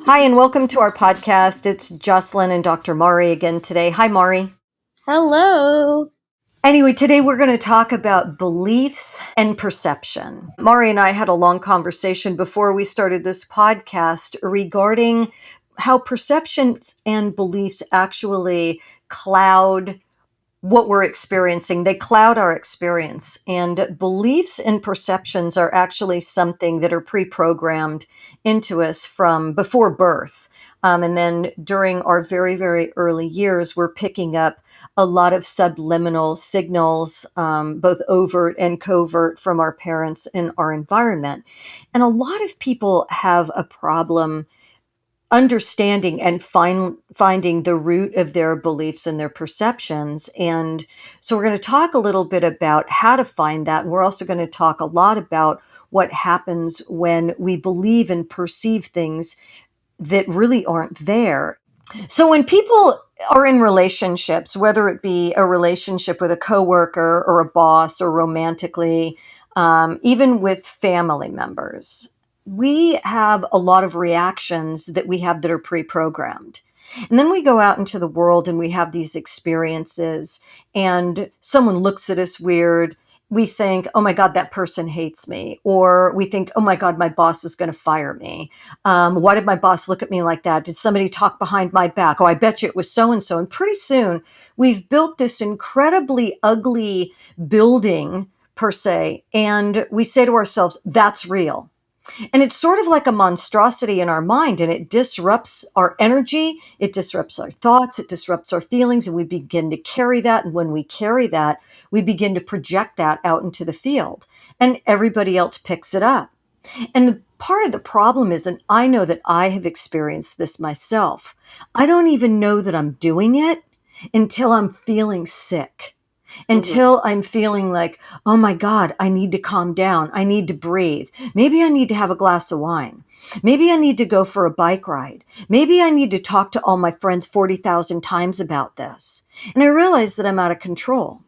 Hi, and welcome to our podcast. It's Jocelyn and Dr. Mari again today. Hi, Mari. Hello. Anyway, today we're going to talk about beliefs and perception. Mari and I had a long conversation before we started this podcast regarding how perceptions and beliefs actually cloud what we're experiencing. They cloud our experience. And beliefs and perceptions are actually something that are pre programmed into us from before birth. And then during our very, very early years, we're picking up a lot of subliminal signals, both overt and covert, from our parents and our environment. And a lot of people have a problem understanding and finding the root of their beliefs and their perceptions. And so we're going to talk a little bit about how to find that. And we're also going to talk a lot about what happens when we believe and perceive things that really aren't there. So when people are in relationships, whether it be a relationship with a coworker or a boss or romantically, even with family members, we have a lot of reactions that we have that are pre-programmed. And then we go out into the world and we have these experiences and someone looks at us weird. We think, oh my God, that person hates me. Or we think, oh my God, my boss is going to fire me. Why did my boss look at me like that? Did somebody talk behind my back? Oh, I bet you it was so and so. And pretty soon we've built this incredibly ugly building, per se. And we say to ourselves, that's real. And it's sort of like a monstrosity in our mind, and it disrupts our energy, it disrupts our thoughts, it disrupts our feelings, and we begin to carry that. And when we carry that, we begin to project that out into the field, and everybody else picks it up. And part of the problem is, and I know that I have experienced this myself, I don't even know that I'm doing it until I'm feeling sick, Mhm. until I'm feeling like, oh my God, I need to calm down. I need to breathe. Maybe I need to have a glass of wine. Maybe I need to go for a bike ride. Maybe I need to talk to all my friends 40,000 times about this. And I realize that I'm out of control.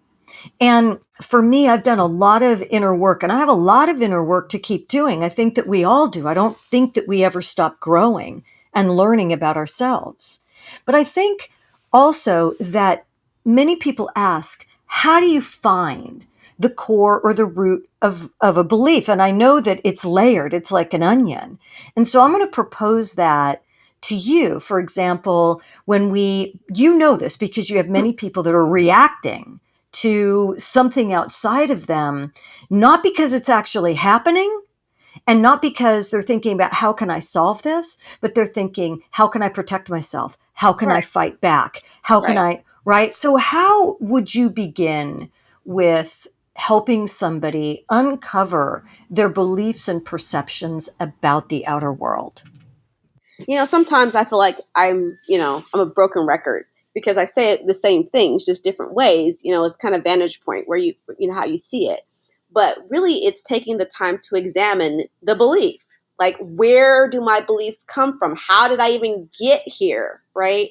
And for me, I've done a lot of inner work, and I have a lot of inner work to keep doing. I think that we all do. I don't think that we ever stop growing and learning about ourselves. But I think also that many people ask, how do you find the core or the root of a belief? And I know that it's layered, it's like an onion. And so I'm going to propose that to you. For example, you know this because you have many people that are reacting to something outside of them, not because it's actually happening and not because they're thinking about how can I solve this, but they're thinking, how can I protect myself? How can I Right. fight back? How can Right. I, right? So, how would you begin with helping somebody uncover their beliefs and perceptions about the outer world? Sometimes I feel like I'm a broken record because I say the same things, just different ways. It's kind of vantage point where how you see it. But really, it's taking the time to examine the belief. Like, where do my beliefs come from? How did I even get here? Right.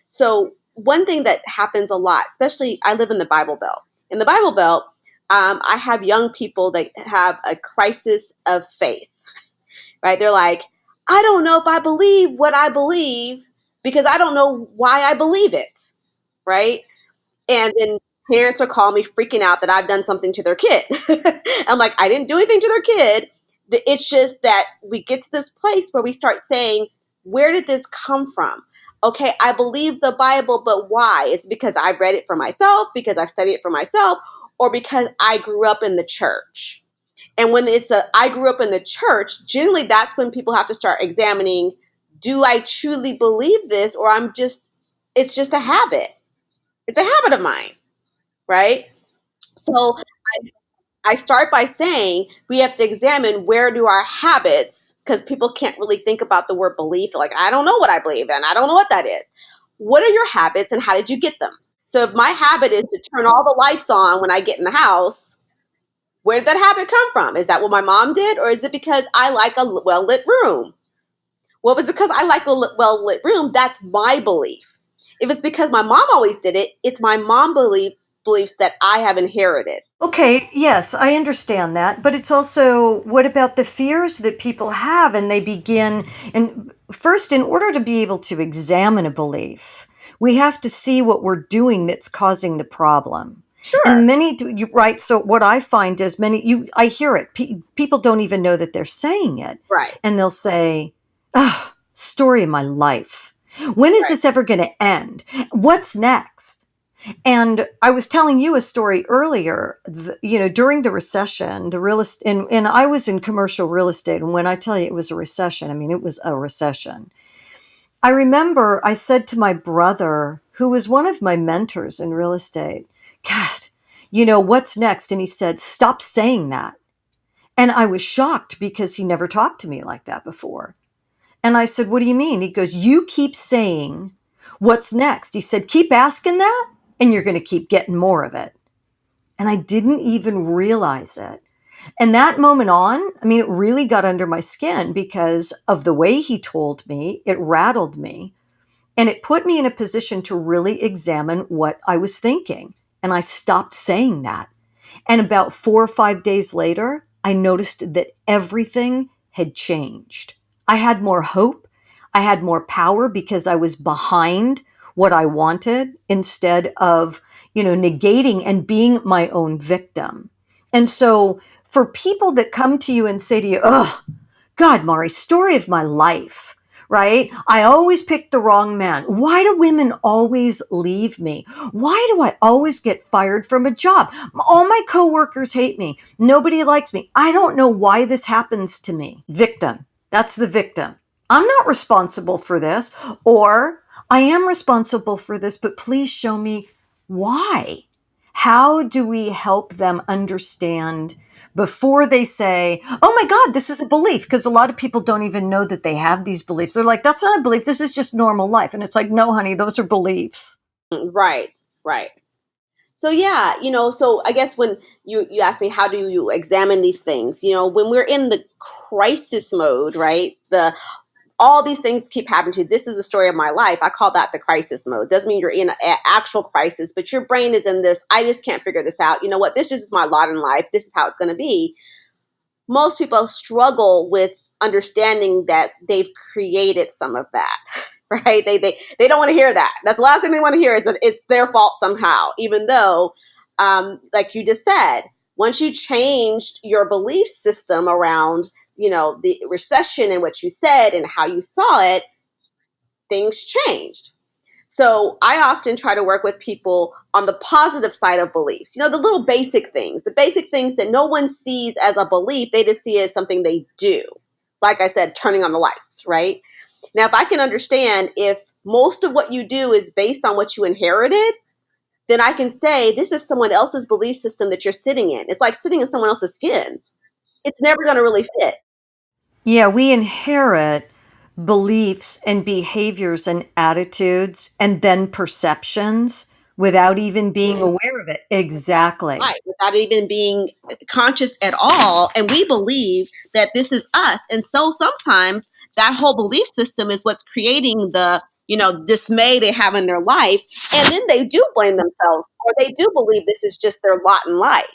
So, one thing that happens a lot, especially I live in the Bible Belt. In the Bible Belt, I have young people that have a crisis of faith, right? They're like, I don't know if I believe what I believe because I don't know why I believe it, right? And then parents are calling me freaking out that I've done something to their kid. I'm like, I didn't do anything to their kid. It's just that we get to this place where we start saying, where did this come from? Okay, I believe the Bible, but why? It's because I read it for myself, because I've studied it for myself, or because I grew up in the church. And when I grew up in the church, generally that's when people have to start examining, do I truly believe this, or it's just a habit. It's a habit of mine, right? So I start by saying we have to examine, where do our habits, because people can't really think about the word belief. Like, I don't know what I believe in. I don't know what that is. What are your habits and how did you get them? So if my habit is to turn all the lights on when I get in the house, where did that habit come from? Is that what my mom did? Or is it because I like a well lit room? Well, if it's because I like a well lit room, that's my belief. If it's because my mom always did it, it's my mom belief beliefs that I have inherited. Okay, yes, I understand that. But it's also, what about the fears that people have? And they begin, and first, in order to be able to examine a belief, we have to see what we're doing that's causing the problem. Sure. And many, right? So what I find is I hear it. People don't even know that they're saying it. Right. And they'll say, oh, story of my life. When is Right. this ever going to end? What's next? And I was telling you a story earlier, during the recession, the real estate, and I was in commercial real estate. And when I tell you it was a recession, I mean, it was a recession. I remember I said to my brother, who was one of my mentors in real estate, God, what's next? And he said, stop saying that. And I was shocked because he never talked to me like that before. And I said, what do you mean? He goes, you keep saying, what's next? He said, keep asking that, and you're going to keep getting more of it. And I didn't even realize it. And that moment on, I mean, it really got under my skin because of the way he told me. It rattled me. And it put me in a position to really examine what I was thinking. And I stopped saying that. And about 4 or 5 days later, I noticed that everything had changed. I had more hope. I had more power because I was behind what I wanted instead of, negating and being my own victim. And so for people that come to you and say to you, oh, God, Mari, story of my life, right? I always pick the wrong man. Why do women always leave me? Why do I always get fired from a job? All my coworkers hate me. Nobody likes me. I don't know why this happens to me. Victim. That's the victim. I'm not responsible for this, or I am responsible for this, but please show me why. How do we help them understand before they say, oh my God, this is a belief? Because a lot of people don't even know that they have these beliefs. They're like, that's not a belief. This is just normal life. And it's like, no, honey, those are beliefs. Right. Right. So yeah, so I guess when you ask me how do you examine these things, when we're in the crisis mode, right? The all these things keep happening to you. This is the story of my life. I call that the crisis mode. Doesn't mean you're in an actual crisis, but your brain is in this, I just can't figure this out. You know what? This is just my lot in life. This is how it's going to be. Most people struggle with understanding that they've created some of that. Right? They don't want to hear that. That's the last thing they want to hear is that it's their fault somehow, even though, like you just said, once you changed your belief system around, the recession and what you said and how you saw it, things changed. So I often try to work with people on the positive side of beliefs. The little the basic things that no one sees as a belief, they just see as something they do. Like I said, turning on the lights, right? Now, if I can understand if most of what you do is based on what you inherited, then I can say this is someone else's belief system that you're sitting in. It's like sitting in someone else's skin. It's never going to really fit. Yeah, we inherit beliefs and behaviors and attitudes and then perceptions without even being aware of it. Exactly. Right, without even being conscious at all. And we believe that this is us. And so sometimes that whole belief system is what's creating the, dismay they have in their life. And then they do blame themselves or they do believe this is just their lot in life.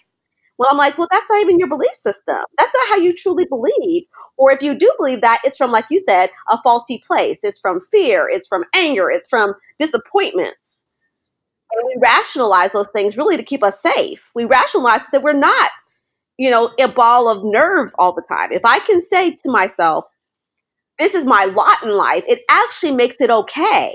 Well, I'm like, well, that's not even your belief system. That's not how you truly believe. Or if you do believe that, it's from, like you said, a faulty place. It's from fear. It's from anger. It's from disappointments. And we rationalize those things really to keep us safe. We rationalize that we're not, a ball of nerves all the time. If I can say to myself, this is my lot in life, it actually makes it okay,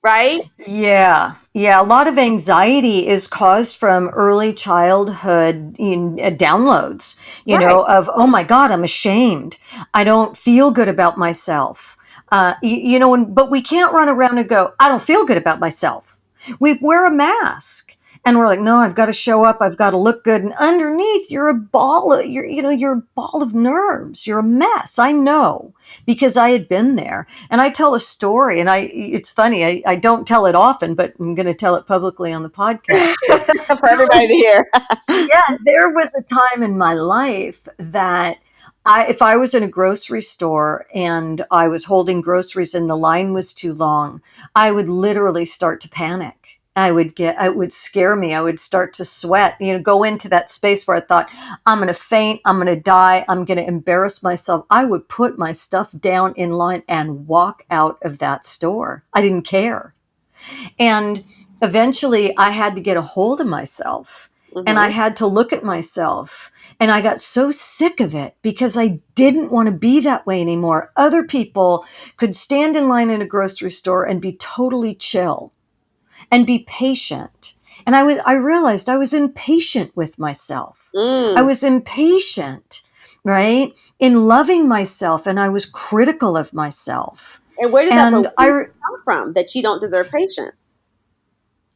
right? Yeah. Yeah. A lot of anxiety is caused from early childhood downloads, Right. of, oh my God, I'm ashamed. I don't feel good about myself. But we can't run around and go, I don't feel good about myself. We wear a mask and we're like, no, I've got to show up. I've got to look good. And underneath you're a ball of nerves. You're a mess. I know because I had been there. And I tell a story and it's funny. I don't tell it often, but I'm going to tell it publicly on the podcast. But For everybody to hear. yeah, there was a time in my life that if I was in a grocery store and I was holding groceries and the line was too long, I would literally start to panic. it would scare me. I would start to sweat, go into that space where I thought, I'm going to faint, I'm going to die, I'm going to embarrass myself. I would put my stuff down in line and walk out of that store. I didn't care. And eventually I had to get a hold of myself, and I Mm-hmm. had to look at myself. And I got so sick of it because I didn't want to be that way anymore. Other people could stand in line in a grocery store and be totally chill and be patient. And I realized I was impatient with myself. I Mm. was impatient, right? In loving myself, and I was critical of myself. And where did that And belief come from that you don't deserve patience?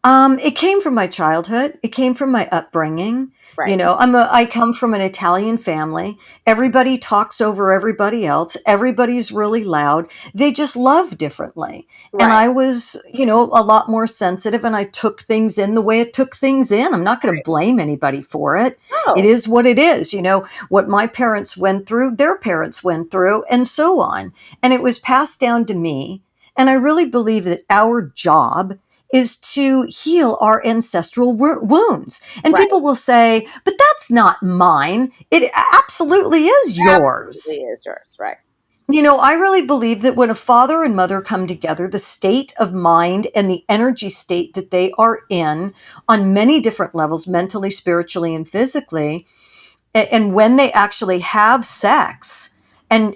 It came from my childhood. It came from my upbringing. Right. I come from an Italian family. Everybody talks over everybody else. Everybody's really loud. They just love differently. And Right. I was, a lot more sensitive, and I took things in the way it took things in. I'm not going to blame anybody for it. It Oh, is what it is. What my parents went through, their parents went through, and so on. And it was passed down to me. And I really believe that our job is to heal our ancestral wounds. And right. people will say, but that's not mine. It absolutely is Absolutely yours. is yours. Right. I really believe that when a father and mother come together, the state of mind and the energy state that they are in on many different levels, mentally, spiritually, and physically, and when they actually have sex and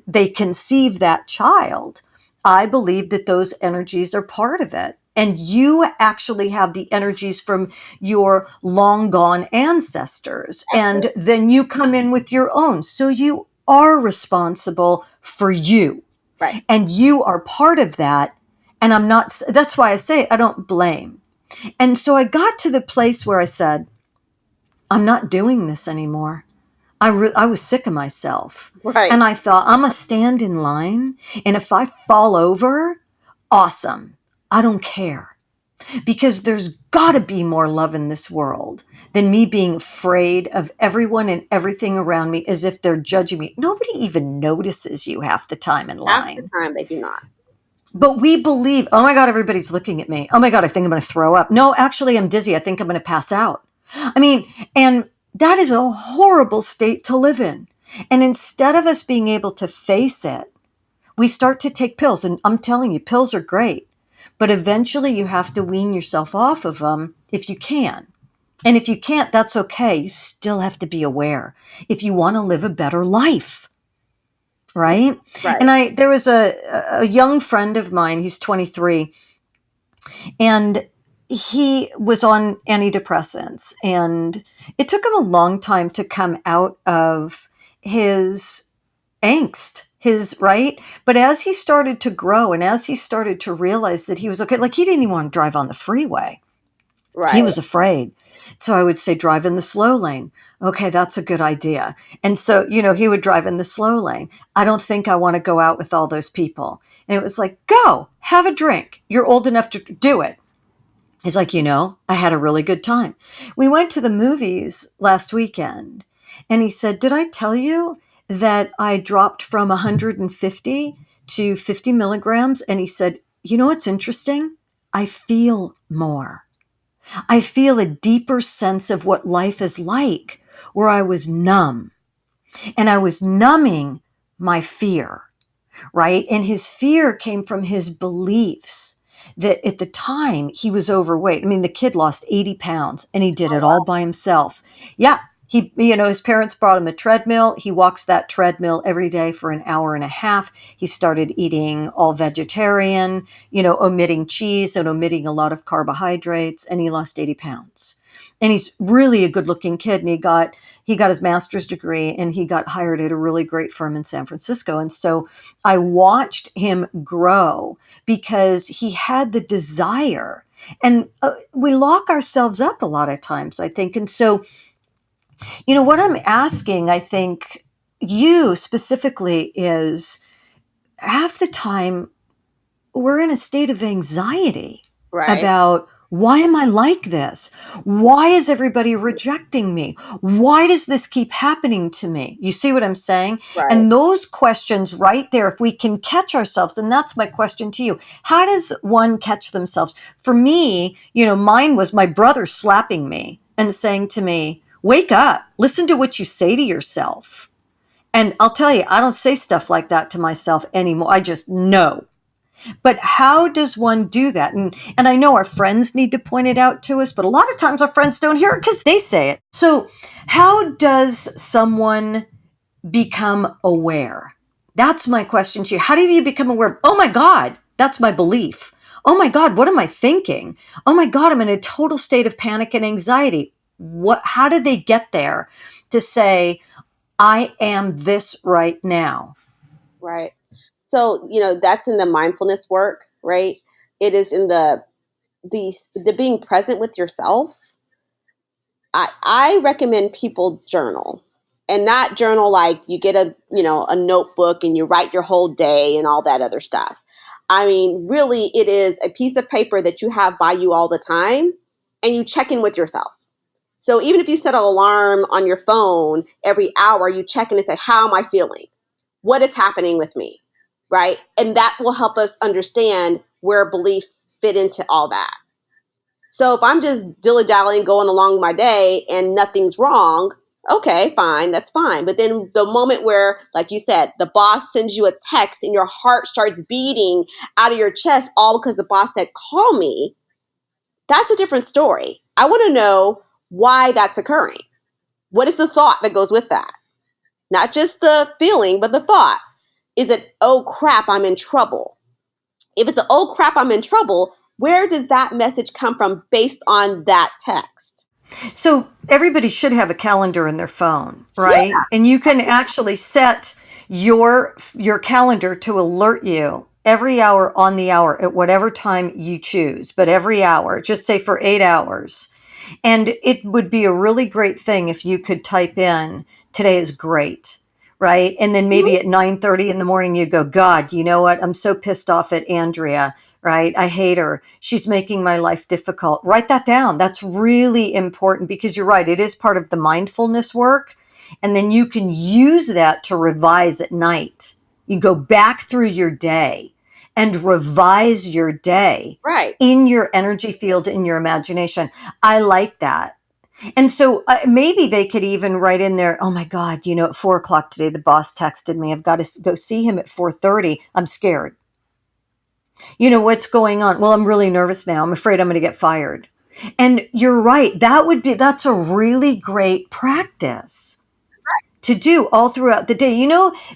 they conceive that child, I believe that those energies are part of it. And you actually have the energies from your long gone ancestors, and Absolutely. then you come in with your own, so you are responsible for you, Right. and you are part of that. And I'm not, that's why I say I don't blame. And so I got to the place where I said, I'm not doing this anymore. I was sick of myself. Right. And I thought, I'm going to stand in line. And if I fall over, awesome. I don't care. Because there's got to be more love in this world than me being afraid of everyone and everything around me as if they're judging me. Nobody even notices you half the time in Half the line. time they do not. But we believe, oh my God, everybody's looking at me. Oh my God, I think I'm going to throw up. No, actually, I'm dizzy. I think I'm going to pass out. I mean, and that is a horrible state to live in. And instead of us being able to face it, we start to take pills. And I'm telling you, pills are great. But eventually you have to wean yourself off of them if you can. And if you can't, that's okay. You still have to be aware if you want to live a better life. Right. Right. And there was a young friend of mine, he's 23, and he was on antidepressants, and it took him a long time to come out of his angst, his right. But as he started to grow and as he started to realize that he was okay, like he didn't even want to drive on the freeway. He Right. was afraid. So I would say, drive in the slow lane. Okay, that's a good idea. And so, he would drive in the slow lane. I don't think I want to go out with all those people. And it was like, go, have a drink. You're old enough to do it. He's like, I had a really good time. We went to the movies last weekend, and he said, did I tell you that I dropped from 150 to 50 milligrams? And he said, what's interesting? I feel more. I feel a deeper sense of what life is like, where I was numb, and I was numbing my fear, right? And his fear came from his beliefs that at the time he was overweight. I mean, the kid lost 80 pounds and he did it all by himself. Yeah. His parents brought him a treadmill. He walks that treadmill every day for an hour and a half. He started eating all vegetarian, omitting cheese and omitting a lot of carbohydrates, and he lost 80 pounds. And he's really a good looking kid. And he got his master's degree, and he got hired at a really great firm in San Francisco. And so I watched him grow because he had the desire. And we lock ourselves up a lot of times, I think. And so, what I'm asking, I think, you specifically is, half the time we're in a state of anxiety Right. about Why am I like this? Why is everybody rejecting me? Why does this keep happening to me? You see what I'm saying? Right. And those questions right there, if we can catch ourselves, and that's my question to you. How does one catch themselves? For me, mine was my brother slapping me and saying to me, wake up, listen to what you say to yourself. And I'll tell you, I don't say stuff like that to myself anymore. I just know. But how does one do that? And I know our friends need to point it out to us, but a lot of times our friends don't hear it because they say it. So how does someone become aware? That's my question to you. How do you become aware? Oh my God, that's my belief. Oh my God, what am I thinking? Oh my God, I'm in a total state of panic and anxiety. How do they get there to say, I am this right now? Right. So, that's in the mindfulness work, right? It is in the being present with yourself. I recommend people journal, and not journal like you get a notebook and you write your whole day and all that other stuff. I mean, really, it is a piece of paper that you have by you all the time, and you check in with yourself. So even if you set an alarm on your phone every hour, you check in and say, how am I feeling? What is happening with me? Right? And that will help us understand where beliefs fit into all that. So if I'm just dilly-dallying going along my day and nothing's wrong, okay, fine, that's fine. But then the moment where, like you said, the boss sends you a text and your heart starts beating out of your chest, all because the boss said, call me, that's a different story. I want to know why that's occurring. What is the thought that goes with that? Not just the feeling, but the thought. Is it, oh crap, I'm in trouble? If it's oh crap, I'm in trouble, where does that message come from based on that text? So everybody should have a calendar in their phone, Yeah. right? And you can actually set your calendar to alert you every hour on the hour at whatever time you choose, but every hour, just say for 8 hours. And it would be a really great thing if you could type in, today is great, right? And then maybe at 9:30 in the morning, you go, God, you know what? I'm so pissed off at Andrea, right? I hate her. She's making my life difficult. Write that down. That's really important because you're right. It is part of the mindfulness work. And then you can use that to revise at night. You go back through your day and revise your day Right. in your energy field, in your imagination. I like that. And so maybe they could even write in there, oh my God, at 4 o'clock today, the boss texted me. I've got to go see him at 4:30. I'm scared. What's going on? Well, I'm really nervous now. I'm afraid I'm going to get fired. And you're right. That's a really great practice to do all throughout the day.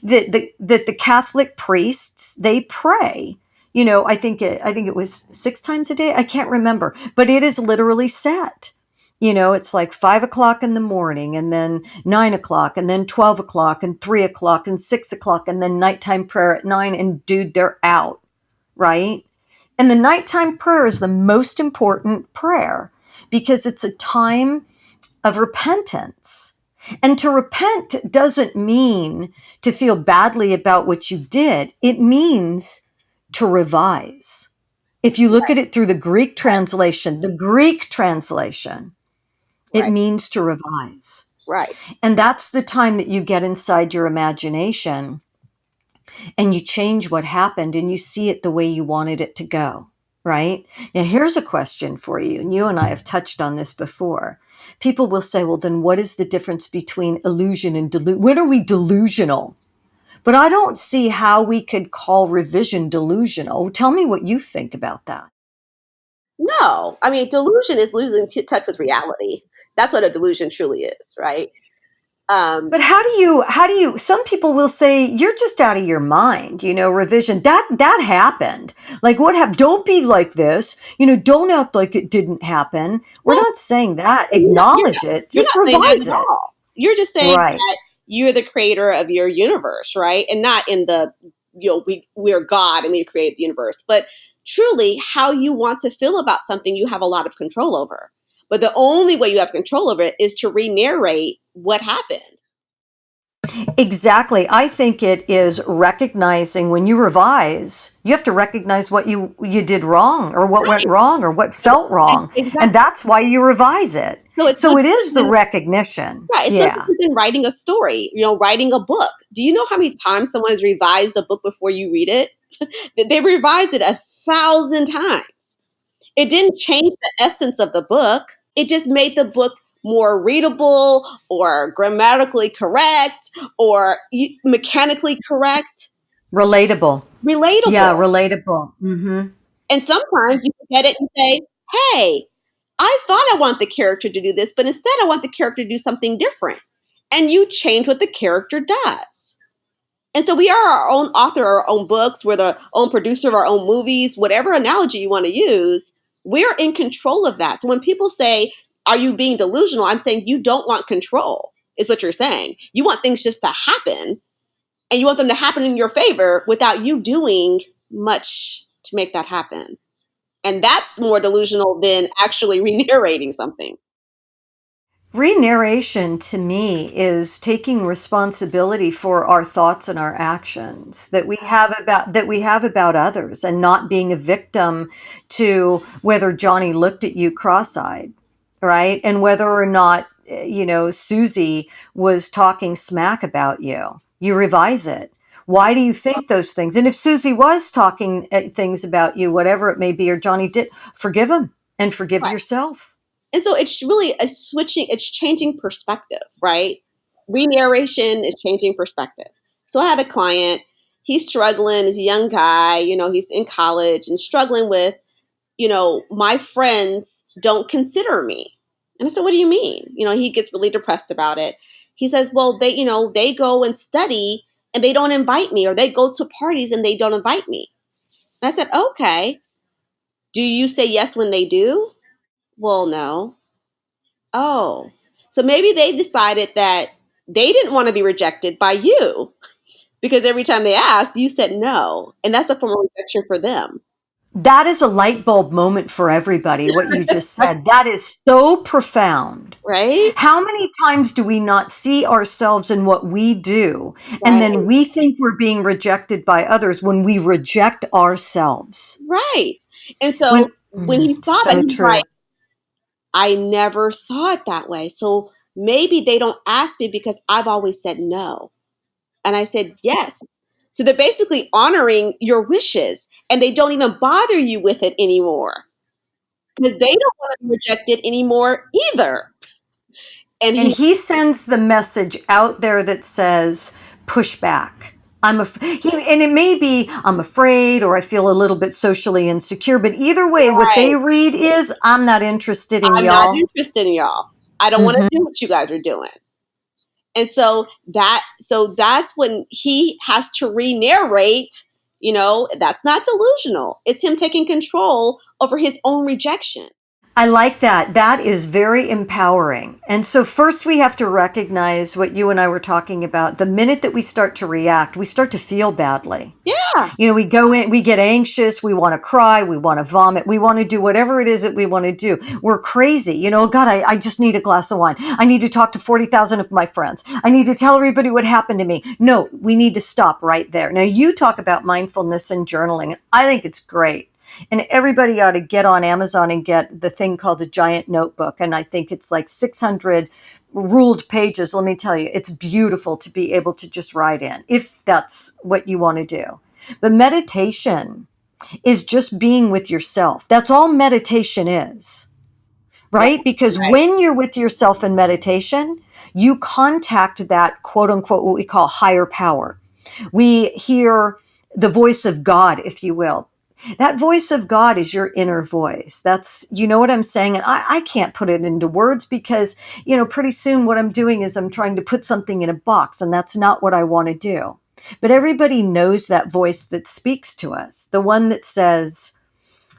That the Catholic priests, they pray. I think it was 6 times a day. I can't remember, but it is literally set. It's like 5 o'clock in the morning, and then 9 o'clock, and then 12 o'clock, and 3 o'clock, and 6 o'clock, and then nighttime prayer at 9. And dude, they're out, right? And the nighttime prayer is the most important prayer because it's a time of repentance. And to repent doesn't mean to feel badly about what you did. It means to revise. If you look at it through the Greek translation, it Right. means to revise. Right. And that's the time that you get inside your imagination and you change what happened and you see it the way you wanted it to go, right? Now, here's a question for you. And you and I have touched on this before. People will say, well, then what is the difference between illusion and delusion? When are we delusional? But I don't see how we could call revision delusional. Tell me what you think about that. No, I mean, delusion is losing touch with reality. That's what a delusion truly is, right? Um, But how do you, some people will say, you're just out of your mind, revision. That happened. Like what happened? Don't be like this. Don't act like it didn't happen. We're well, not saying that. you're not, you're Acknowledge not, it. you're Just not saying that revise at it. all. You're just saying Right. that you're the creator of your universe, right? And not in the, we're God and we create the universe, but truly how you want to feel about something, you have a lot of control over. But the only way you have control over it is to re-narrate what happened. Exactly. I think it is recognizing when you revise, you have to recognize what you did wrong or what went Right. wrong or what felt wrong. And Exactly. that's why you revise it. So it's no So it is different the than recognition. right. It's no Yeah. different than writing a story. Writing a book. Do you know how many times someone has revised a book before you read it? They revised it 1,000 times. It didn't change the essence of the book. It just made the book more readable or grammatically correct or mechanically correct, Relatable. Yeah, relatable. relatable. Hmm. And sometimes you look at it and say, hey, I thought I want the character to do this, but instead I want the character to do something different. And you change what the character does. And so we are our own author, our own books, we're the own producer of our own movies, whatever analogy you want to use, we're in control of that. So when people say, are you being delusional? I'm saying you don't want control, is what you're saying. You want things just to happen, and you want them to happen in your favor without you doing much to make that happen. And that's more delusional than actually re-narrating something. Re-narration to me is taking responsibility for our thoughts and our actions that we have about others and not being a victim to whether Johnny looked at you cross-eyed, right? And whether or not Susie was talking smack about you. You revise it. Why do you think those things? And if Susie was talking things about you, whatever it may be, or Johnny did, forgive him and forgive Right. yourself. And so it's really a switching, it's changing perspective, right? Re-narration is changing perspective. So I had a client, he's struggling, he's a young guy, he's in college and struggling with, my friends don't consider me. And I said, what do you mean? He gets really depressed about it. He says, well, they go and study and they don't invite me, or they go to parties and they don't invite me. And I said, okay, do you say yes when they do? Well, no. Oh, so maybe they decided that they didn't want to be rejected by you because every time they asked, you said no. And that's a form of rejection for them, That is a light bulb moment for everybody, what you just said. That is so profound. right? How many times do we not see ourselves in what we do, and then Right, we think we're being rejected by others when we reject ourselves? right. And so When when he saw that, so he was like, true. I never saw it that way. So maybe they don't ask me because I've always said no. And I said, yes. So they're basically honoring your wishes and they don't even bother you with it anymore because they don't want to be rejected anymore either. And And he he sends the message out there that says, push back. And it may be, I'm afraid, or I feel a little bit socially insecure, but either way, what they right, read is, I'm not interested in I'm not y'all. interested in y'all. I don't want to Hmm. do what you guys are doing. And so that's when he has to re-narrate, that's not delusional. It's him taking control over his own rejection. I like that. That is very empowering. And so, first, we have to recognize what you and I were talking about. The minute that we start to react, we start to feel badly. Yeah, We go in, we get anxious, we want to cry, we want to vomit, we want to do whatever it is that we want to do. We're crazy. God, I just need a glass of wine. I need to talk to 40,000 of my friends. I need to tell everybody what happened to me. No, we need to stop right there. Now, you talk about mindfulness and journaling. I think it's great. And everybody ought to get on Amazon and get the thing called a giant notebook. And I think it's like 600 ruled pages. Let me tell you, it's beautiful to be able to just write in if that's what you want to do. But meditation is just being with yourself. That's all meditation is, right, right? Because right. when you're with yourself in meditation, you contact that quote unquote, what we call higher power. We hear the voice of God, if you will. That voice of God is your inner voice. You know what I'm saying? And I can't put it into words because, pretty soon what I'm doing is I'm trying to put something in a box, and that's not what I want to do. But everybody knows that voice that speaks to us, the one that says,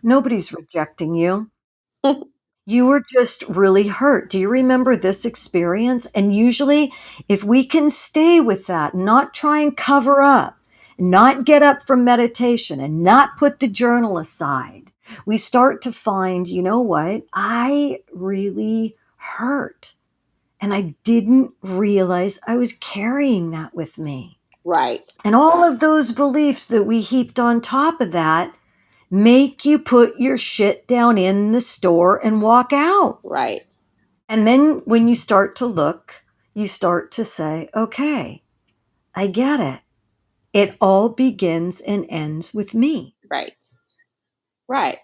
nobody's rejecting you. You were just really hurt. Do you remember this experience? And usually, if we can stay with that, not try and cover up, not get up from meditation, and not put the journal aside, we start to find, you know what? I really hurt. And I didn't realize I was carrying that with me. Right. And all of those beliefs that we heaped on top of that make you put your shit down in the store and walk out. Right. And then when you start to look, you start to say, okay, I get it. It all begins and ends with me. Right. Right.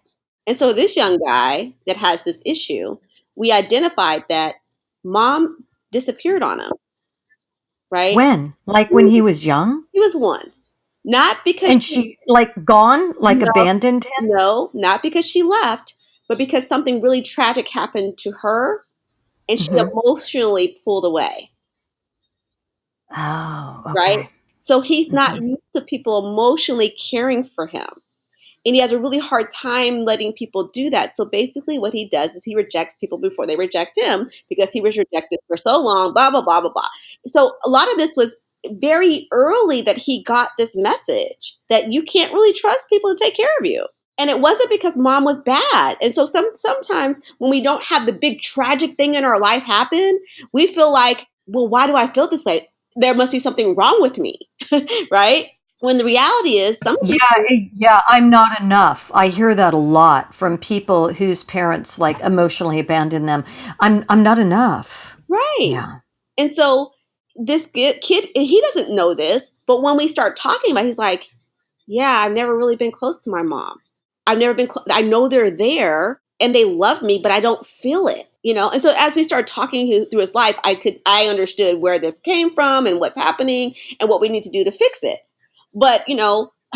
And so this young guy that has this issue, we identified that mom disappeared on him, right? When? Like when he was young? He was one. Not because And she, she, like, gone, like no, abandoned him? no, not because she left, but because something really tragic happened to her and she Hmm. emotionally pulled away, Oh, right? okay. So he's not Hmm. used to people emotionally caring for him. And he has a really hard time letting people do that. So basically, what he does is he rejects people before they reject him because he was rejected for so long, blah, blah, blah, blah, blah. So a lot of this was very early that he got this message that you can't really trust people to take care of you. And it wasn't because mom was bad. And so sometimes when we don't have the big tragic thing in our life happen, we feel like, well, why do I feel this way? There must be something wrong with me, right? When the reality is, some Yeah, people, yeah, I'm not enough. I hear that a lot from people whose parents like emotionally abandon them. I'm not enough. right. Yeah. And so this kid, he doesn't know this, but when we start talking about it, he's like, yeah, I've never really been close to my mom. I've never been, I know they're there and they love me, but I don't feel it, you know? And so as we started talking through his life, I understood where this came from and what's happening and what we need to do to fix it. But,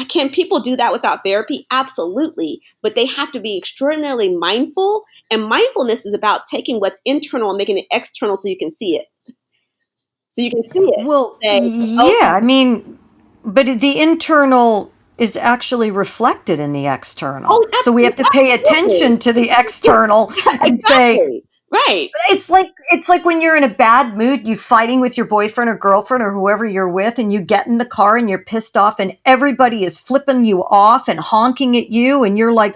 can people do that without therapy? Absolutely. But they have to be extraordinarily mindful. And mindfulness is about taking what's internal and making it external so you can see it. So you can see it. Well, Say, oh, yeah, I mean, but the internal is actually reflected in the oh, external. So we have to pay absolutely. attention to the external and say, Exactly. Right. it's like when you're in a bad mood, you fighting with your boyfriend or girlfriend or whoever you're with, and you get in the car and you're pissed off, and everybody is flipping you off and honking at you, and you're like,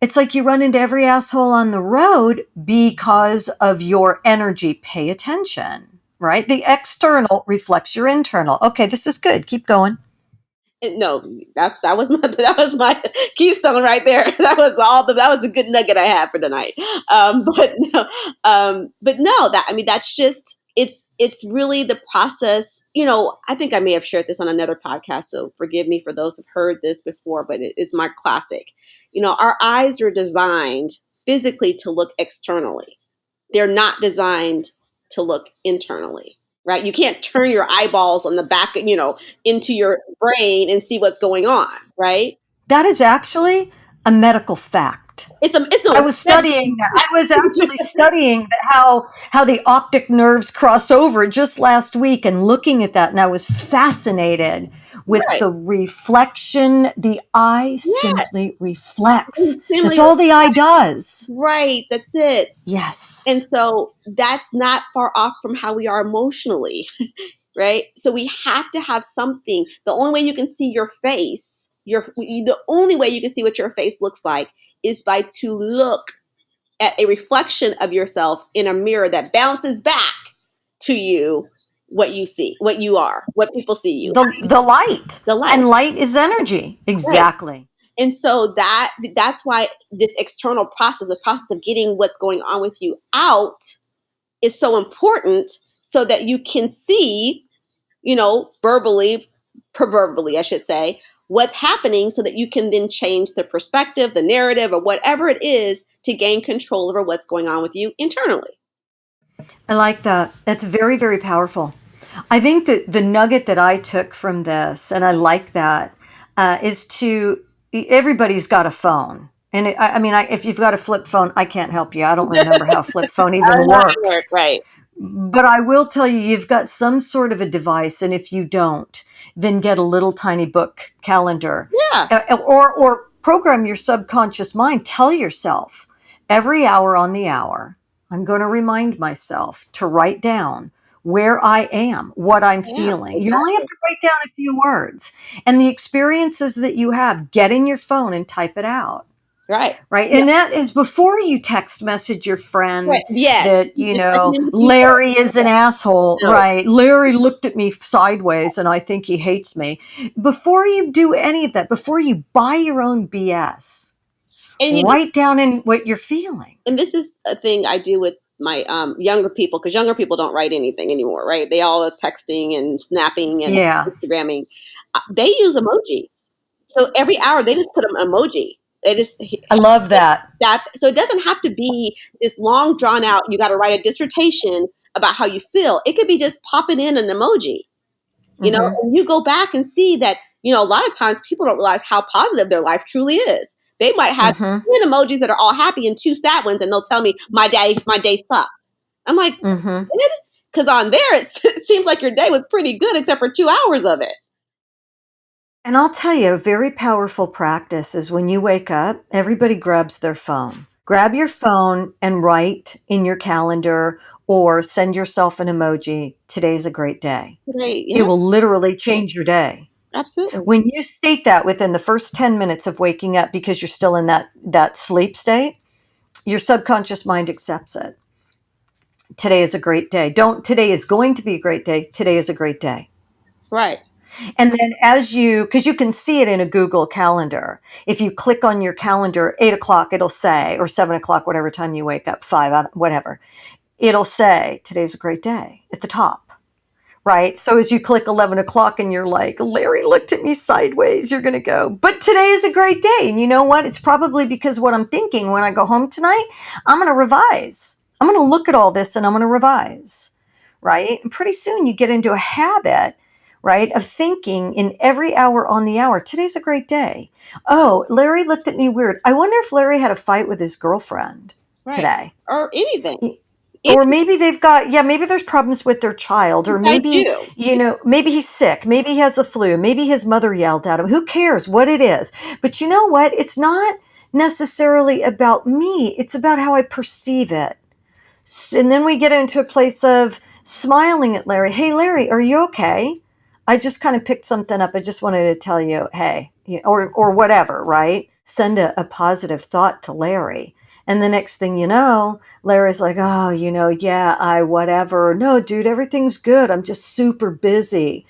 it's like you run into every asshole on the road because of your energy. Pay attention, right? The external reflects your internal. Okay, this is good. Keep going. No, that was my keystone right there. That was a good nugget I had for tonight. But no, that's just it's really the process. I think I may have shared this on another podcast, so forgive me for those who've heard this before, but it's my classic. Our eyes are designed physically to look externally. They're not designed to look internally, right? You can't turn your eyeballs on the back, into your brain and see what's going on, right? That is actually a medical fact. It's I no was studying that. I was actually studying how the optic nerves cross over just last week and looking at that, and I was fascinated with right. the reflection. The eye Yeah, simply reflects. That's extremely all the eye does. right. That's it. And Yes. so that's not far off from how we are emotionally, right? So we have to have something. The only way you can see your face, the only way you can see what your face looks like is by to look at a reflection of yourself in a mirror that bounces back to you what you see, what you are, what people see you, The light. the light, And light is energy. right? Exactly. And so that's why this external process, the process of getting what's going on with you out, is so important, so that you can see, verbally, proverbially, I should say, what's happening, so that you can then change the perspective, the narrative, or whatever it is to gain control over what's going on with you internally. I like that. That's very, very powerful. I think that the nugget that I took from this, and I like that, is to everybody's got a phone. And if you've got a flip phone, I can't help you. I don't remember how a flip phone I even don't know how to work, works. right? But I will tell you, you've got some sort of a device, and if you don't, then get a little tiny book calendar, Yeah, or program your subconscious mind. Tell yourself every hour on the hour, I'm going to remind myself to write down where I am, what I'm yeah, feeling. You only have exactly. to write down a few words, and the experiences that you have. Get in your phone and type it out. Right. Right. Yeah. And that is before you text message your Right. friend Yes. that, You just send him the Larry is an asshole. no. Right. Larry looked at me sideways and I think he hates me. Before you do any of that, before you buy your own BS, And write down in what you're feeling. and this is a thing I do with my younger people, because younger people don't write anything anymore, right? They all are texting and snapping and Yeah. Instagramming. They use emojis. So every hour they just put an emoji. They just I love that. that. So it doesn't have to be this long drawn out. You got to write a dissertation about how you feel. It could be just popping in an emoji. Mm-hmm. And you go back and see that, a lot of times people don't realize how positive their life truly is. They might have Mm-hmm. 10 emojis that are all happy and two sad ones, and they'll tell me my day sucked. I'm like, Mm-hmm. good? Because on there it seems like your day was pretty good except for 2 hours of it. And I'll tell you, a very powerful practice is when you wake up, everybody grabs their phone. Grab your phone and write in your calendar or send yourself an emoji. Today's a great day. Great, It yeah, will literally change your day. absolutely, When you state that within the first 10 minutes of waking up because you're still in that sleep state, your subconscious mind accepts it. Today is a great day. Don't today is going to be a great day. Today is a great day. right, And then because you can see it in a Google calendar. If you click on your calendar, 8 o'clock, it'll say, or 7 o'clock, whatever time you wake up, five, whatever, it'll say, today's a great day at the top. Right. So as you click 11 o'clock and you're like, Larry looked at me sideways, you're going to go, but today is a great day. And you know what? It's probably because what I'm thinking when I go home tonight, I'm going to revise. I'm going to look at all this and I'm going to revise. Right. And pretty soon you get into a habit, right, of thinking in every hour on the hour, today's a great day. Oh, Larry looked at me weird. I wonder if Larry had a fight with his girlfriend right, today. or anything. Or Anything maybe maybe there's problems with their child, or I maybe, do, maybe he's sick, maybe he has the flu, maybe his mother yelled at him. Who cares what it is? But you know what? It's not necessarily about me, it's about how I perceive it. And then we get into a place of smiling at Larry. Hey, Larry, are you okay? I just kind of picked something up. I just wanted to tell you, hey, or whatever, right? Send a positive thought to Larry. And the next thing you know, Larry's like, oh, yeah, whatever. No, dude, everything's good. I'm just super busy.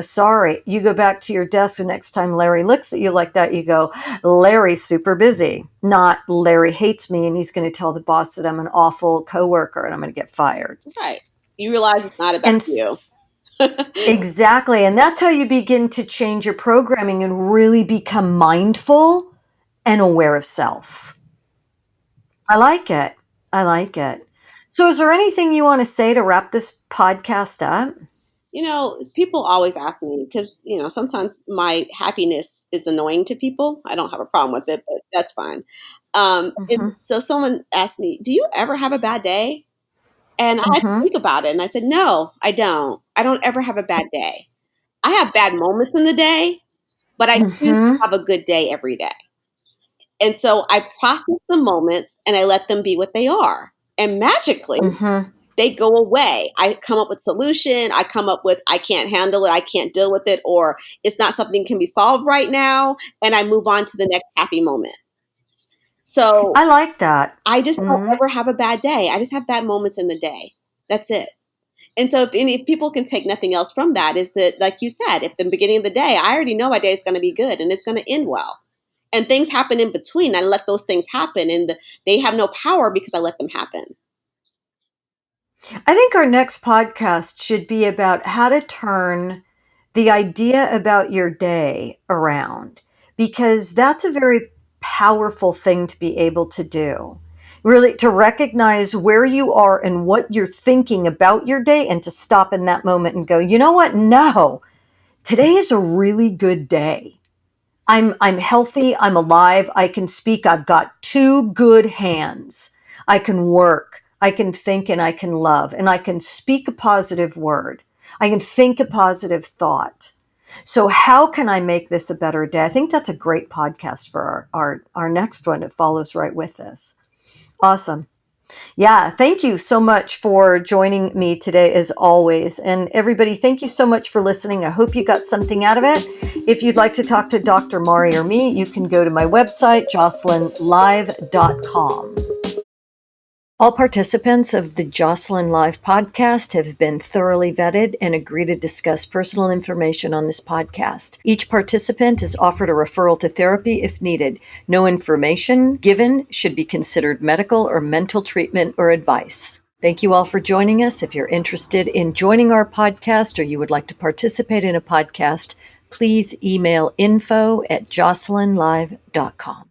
Sorry. You go back to your desk, the next time Larry looks at you like that, you go, Larry's super busy, not Larry hates me and he's going to tell the boss that I'm an awful coworker and I'm going to get fired. right. You realize it's not about And you. exactly. And that's how you begin to change your programming and really become mindful and aware of self. I like it. I like it. So, is there anything you want to say to wrap this podcast up? People always ask me because, sometimes my happiness is annoying to people. I don't have a problem with it, but that's fine. And Mm-hmm. so someone asked me, do you ever have a bad day? And I had to Mm-hmm. think about it. And I said, no, I don't. I don't ever have a bad day. I have bad moments in the day, but I choose to Mm-hmm. have a good day every day. And so I process the moments and I let them be what they are. And magically, Mm-hmm. they go away. I come up with solution. I come up with I can't handle it. I can't deal with it, or it's not something can be solved right now. And I move on to the next happy moment. So I like that. I just don't Mm-hmm. ever have a bad day. I just have bad moments in the day. That's it. And so if people can take nothing else from that, is that, like you said, if the beginning of the day, I already know my day is going to be good and it's going to end well. And things happen in between. I let those things happen, and they have no power because I let them happen. I think our next podcast should be about how to turn the idea about your day around, because that's a very powerful thing to be able to do. Really, to recognize where you are and what you're thinking about your day, and to stop in that moment and go, you know what? No, today is a really good day. I'm healthy, I'm alive, I can speak, I've got two good hands. I can work, I can think, and I can love, and I can speak a positive word. I can think a positive thought. So how can I make this a better day? I think that's a great podcast for our next one. It follows right with this. Awesome. Yeah, thank you so much for joining me today, as always. And everybody, thank you so much for listening. I hope you got something out of it. If you'd like to talk to Dr. Mari or me, you can go to my website, JocelynLive.com. All participants of the Jocelyn Live podcast have been thoroughly vetted and agree to discuss personal information on this podcast. Each participant is offered a referral to therapy if needed. No information given should be considered medical or mental treatment or advice. Thank you all for joining us. If you're interested in joining our podcast or you would like to participate in a podcast, please email info@JocelynLive.com.